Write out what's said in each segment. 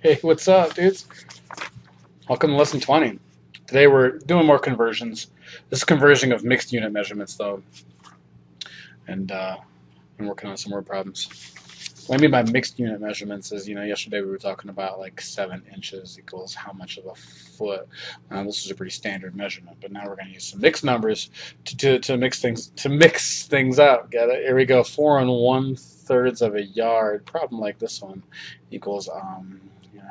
Hey, what's up, dudes? Welcome to lesson 20. Today we're doing more conversions. This is conversion of mixed unit measurements, though, and I'm working on some more problems. What I mean by mixed unit measurements is, yesterday we were talking about like 7 inches equals how much of a foot. This is a pretty standard measurement, but now we're going to use some mixed numbers to mix things up. Get it? Here we go. 4 1/3 of a yard. Problem like this one equals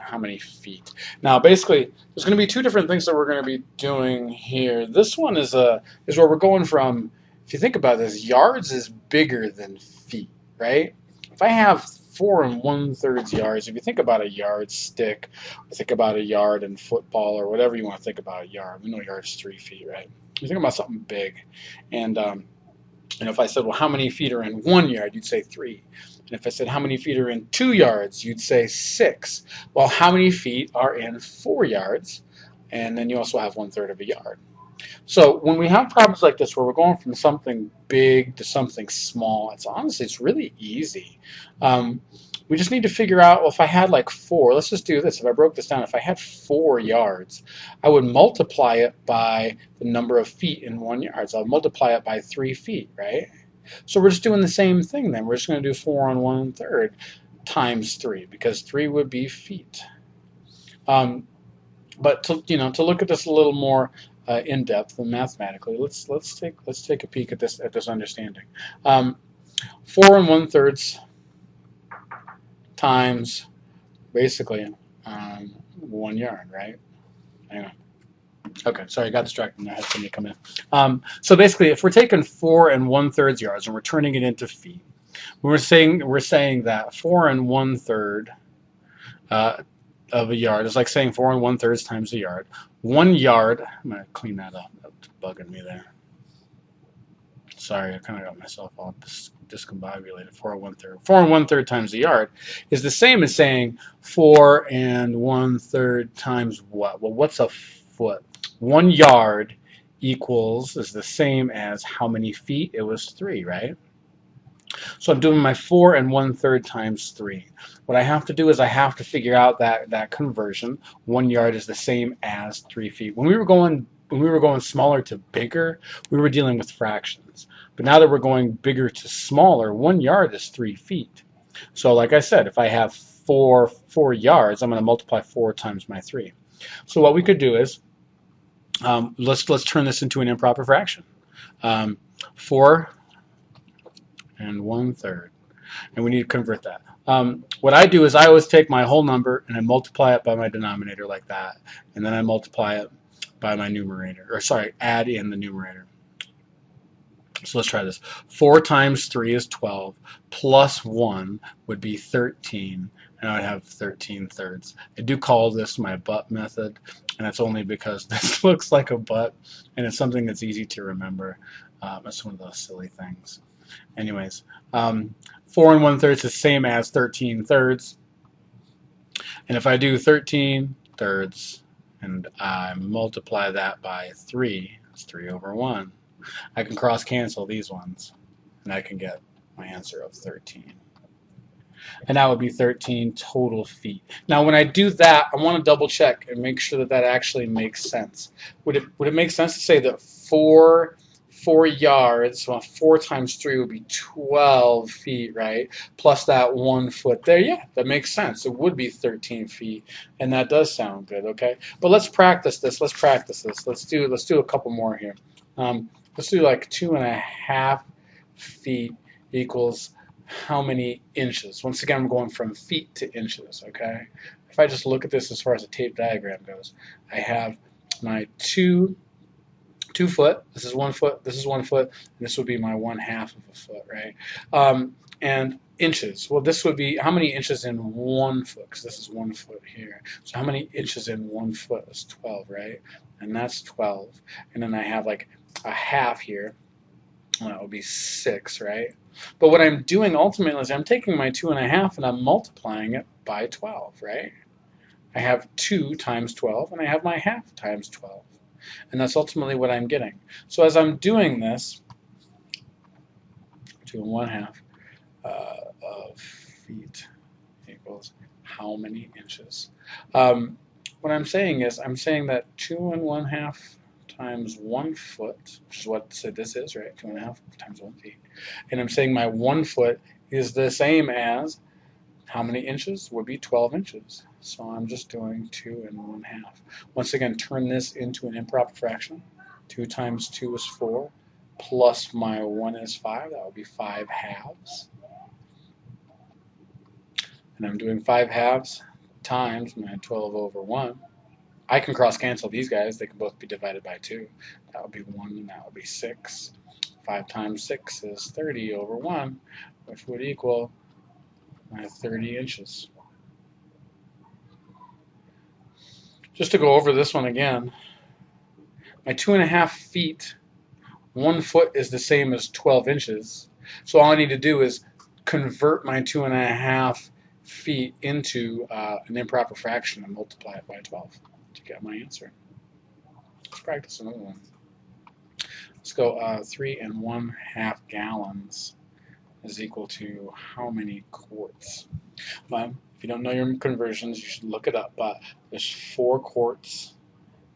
how many feet. Now, basically, there's going to be two different things that we're going to be doing here. This one is where we're going from. If you think about this, yards is bigger than feet, right? If I have 4 1/3 yards, if you think about a yardstick, or think about a yard in football, or whatever you want to think about a yard, we know a yard is 3 feet, right? You think about something big, and if I said, well, how many feet are in 1 yard, you'd say 3. And if I said, how many feet are in 2 yards, you'd say 6. Well, how many feet are in 4 yards? And then you also have 1/3 of a yard. So when we have problems like this where we're going from something big to something small, it's really easy. We just need to figure out, well, if I had like 4, let's just do this. If I broke this down, if I had 4 yards, I would multiply it by the number of feet in 1 yard. So I'll multiply it by 3 feet, right? So we're just doing the same thing then. We're just going to do 4 on 1/3 times 3 because 3 would be feet. But to look at this a little more in depth and mathematically, let's take a peek at this understanding. 4 1/3 times basically 1 yard, right? Hang on. Okay, sorry, I got distracted. I had somebody come in. So basically, if we're taking 4 1/3 yards and we're turning it into feet, we're saying that 4 1/3 of a yard is like saying 4 1/3 times a yard. 1 yard. I'm gonna clean that up. That's bugging me there. Sorry, I kind of got myself all discombobulated. 4 1/3. 4 1/3 times a yard is the same as saying 4 1/3 times what? Well, what's a foot? 1 yard is the same as how many feet? It was 3, right? So I'm doing my 4 1/3 times 3. What I have to do is I have to figure out that conversion. 1 yard is the same as 3 feet. When we were going smaller to bigger, we were dealing with fractions. But now that we're going bigger to smaller, 1 yard is 3 feet. So like I said, if I have 4 yards, I'm going to multiply 4 times my 3. So what we could do is let's turn this into an improper fraction. 4 1/3, and we need to convert that. What I do is I always take my whole number and I multiply it by my denominator like that, and then I multiply it by my numerator, or sorry, add in the numerator. So let's try this. 4 times 3 is 12, plus 1 would be 13, and I would have 13/3. I do call this my butt method, and that's only because this looks like a butt, and it's something that's easy to remember. It's one of those silly things. Anyways, 4 1/3 is the same as 13/3, and if I do 13/3 and I multiply that by 3, it's 3/1. I can cross cancel these ones, and I can get my answer of 13. And that would be 13 total feet. Now, when I do that, I want to double check and make sure that actually makes sense. Would it make sense to say that 4 yards, well, 4 times 3 would be 12 feet, right? Plus that 1 foot there. Yeah, that makes sense. It would be 13 feet, and that does sound good, okay? But let's practice this. Let's do a couple more here. Let's do like 2.5 feet equals how many inches? Once again, I'm going from feet to inches, okay? If I just look at this as far as a tape diagram goes, I have my 2 foot, this is 1 foot, this is 1 foot, and this would be my 1/2 of a foot, right? And inches, well, this would be how many inches in 1 foot, because this is 1 foot here. So how many inches in 1 foot is 12, right? And that's 12. And then I have like a half here. Well, that would be 6, right? But what I'm doing ultimately is I'm taking my 2.5 and I'm multiplying it by 12, right? I have 2 times 12, and I have my half times 12. And that's ultimately what I'm getting. So as I'm doing this, 2 1/2 of feet equals how many inches. What I'm saying is, I'm saying that 2 1/2 times 1 foot, which is what this is, right? 2 1/2 times 1 feet. And I'm saying my 1 foot is the same as how many inches? Would be 12 inches. So I'm just doing 2 1/2. Once again, turn this into an improper fraction. 2 times 2 is 4, plus my 1 is 5. That would be 5 halves. And I'm doing 5 halves times my 12 over 1. I can cross cancel these guys. They can both be divided by 2. That would be 1 and that would be 6. 5 times 6 is 30 over 1, which would equal my 30 inches. Just to go over this one again, my 2 1/2 feet, 1 foot is the same as 12 inches. So all I need to do is convert my 2 1/2 feet into an improper fraction and multiply it by 12 to get my answer. Let's practice another one. Let's go 3 1/2 gallons is equal to how many quarts? Well, if you don't know your conversions, you should look it up, but there's 4 quarts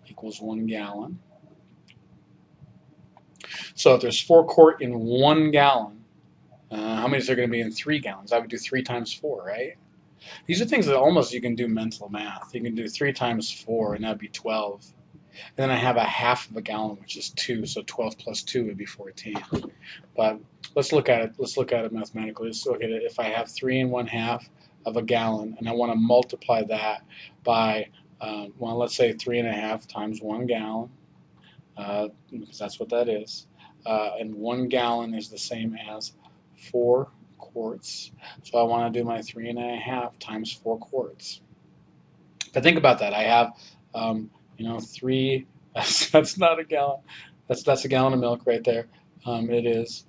equals 1 gallon. So if there's 4 quart in 1 gallon, how many is there going to be in 3 gallons? I would do 3 times 4, right? These are things that almost you can do mental math. You can do 3 times 4, and that would be 12. And then I have a half of a gallon, which is 2, so 12 plus 2 would be 14. But let's look at it. Let's look at it mathematically. Let's look at it. If I have 3 1/2 of a gallon, and I want to multiply that by, well, let's say 3 1/2 times 1 gallon, because that's what that is. And 1 gallon is the same as 4 quarts. So I want to do my 3 1/2 times 4 quarts. If I think about that, I have, 3. That's not a gallon. That's a gallon of milk right there. It is,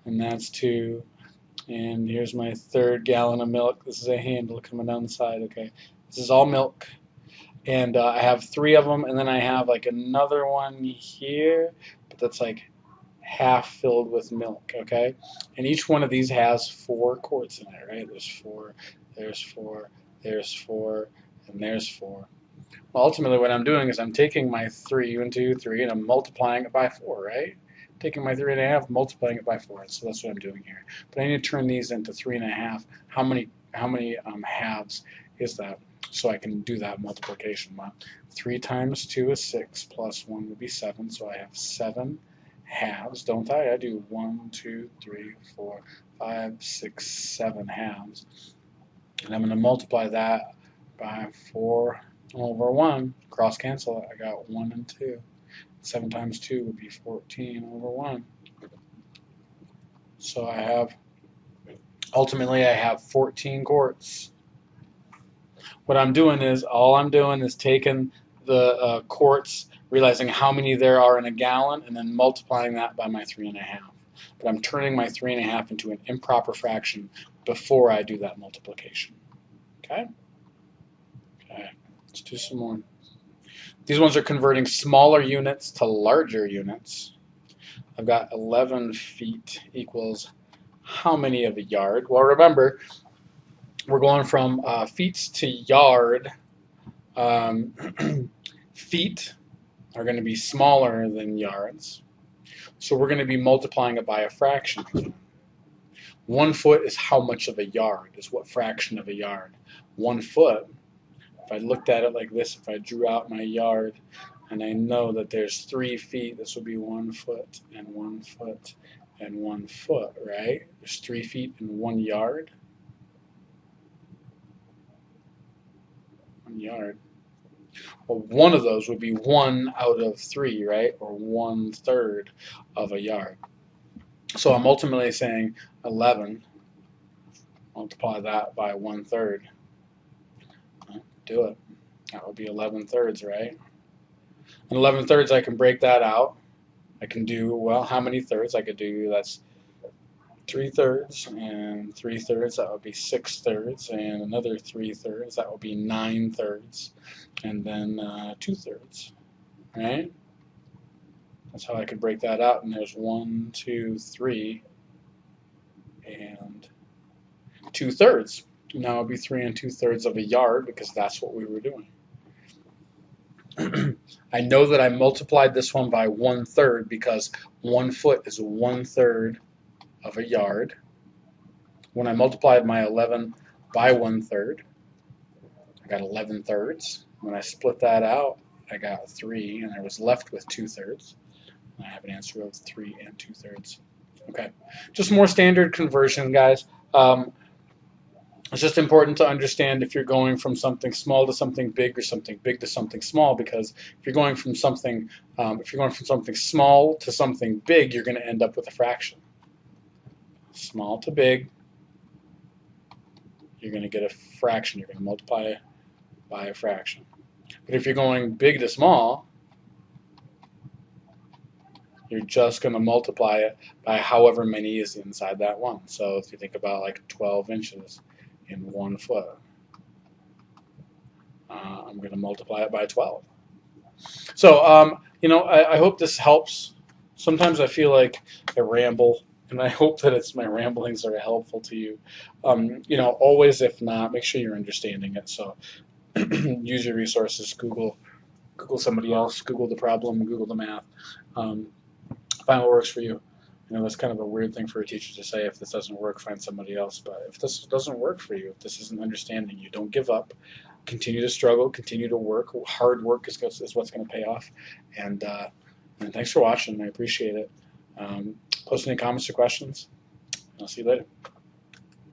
and that's 2. And here's my 3rd gallon of milk. This is a handle coming down the side. Okay, this is all milk. And I have 3 of them, and then I have like another one here, but that's like half filled with milk, okay? And each one of these has 4 quarts in it, right? There's 4, there's 4, there's 4, and there's 4. Well, ultimately what I'm doing is I'm taking my 3 and 2, 3, and I'm multiplying it by 4, right? Taking my 3 1/2, multiplying it by 4. So that's what I'm doing here. But I need to turn these into 3 1/2. How many halves is that? So I can do that multiplication. Well, 3 times 2 is 6, plus 1 would be 7. So I have 7 halves, don't I? I do 1, 2, 3, 4, 5, 6, 7 halves. And I'm going to multiply that by 4 over 1. Cross cancel it. I got 1 and 2. 7 times 2 would be 14 over 1. So ultimately I have 14 quarts. What I'm doing is, all I'm doing is taking the quarts, realizing how many there are in a gallon, and then multiplying that by my 3 1/2. But I'm turning my 3 1/2 into an improper fraction before I do that multiplication. Okay? Okay, let's do some more. These ones are converting smaller units to larger units. I've got 11 feet equals how many of a yard? Well, remember, we're going from feet to yard. Feet are going to be smaller than yards. So we're going to be multiplying it by a fraction again. 1 foot is how much of a yard, is what fraction of a yard. 1 foot, if I looked at it like this, if I drew out my yard, and I know that there's 3 feet, this would be 1 foot and 1 foot and 1 foot, right? There's 3 feet in 1 yard. 1 yard. Well, one of those would be 1 out of 3, right? Or 1/3 of a yard. So I'm ultimately saying 11. Multiply that by 1/3. Do it. That would be 11/3, right? And 11/3, I can break that out. I can do, well, how many thirds? I could do, that's 3/3, and 3/3, that would be 6/3, and another 3/3, that would be 9/3, and then 2/3, right? That's how I could break that out. And there's 1, 2, 3, and 2/3. Now it'd be 3 2/3 of a yard because that's what we were doing. I know that I multiplied this one by 1/3 because 1 foot is 1/3 of a yard. When I multiplied my 11 by 1/3, I got 11/3. When I split that out, I got 3, and I was left with 2/3. I have an answer of 3 2/3. Okay, just more standard conversion, guys. It's just important to understand if you're going from something small to something big or something big to something small, because if you're going from something small to something big, you're going to end up with a fraction. Small to big, you're going to get a fraction. You're going to multiply by a fraction. But if you're going big to small, you're just going to multiply it by however many is inside that one. So if you think about like 12 inches in 1 foot, I'm going to multiply it by 12. So, I hope this helps. Sometimes I feel like I ramble, and I hope that my ramblings are helpful to you. Always, if not, make sure you're understanding it. So use your resources. Google somebody else. Google the problem. Google the math. Find what works for you. That's kind of a weird thing for a teacher to say. If this doesn't work, find somebody else. But if this doesn't work for you, if this isn't understanding you, don't give up. Continue to struggle. Continue to work. Hard work is what's going to pay off. And thanks for watching. I appreciate it. Post any comments or questions. I'll see you later.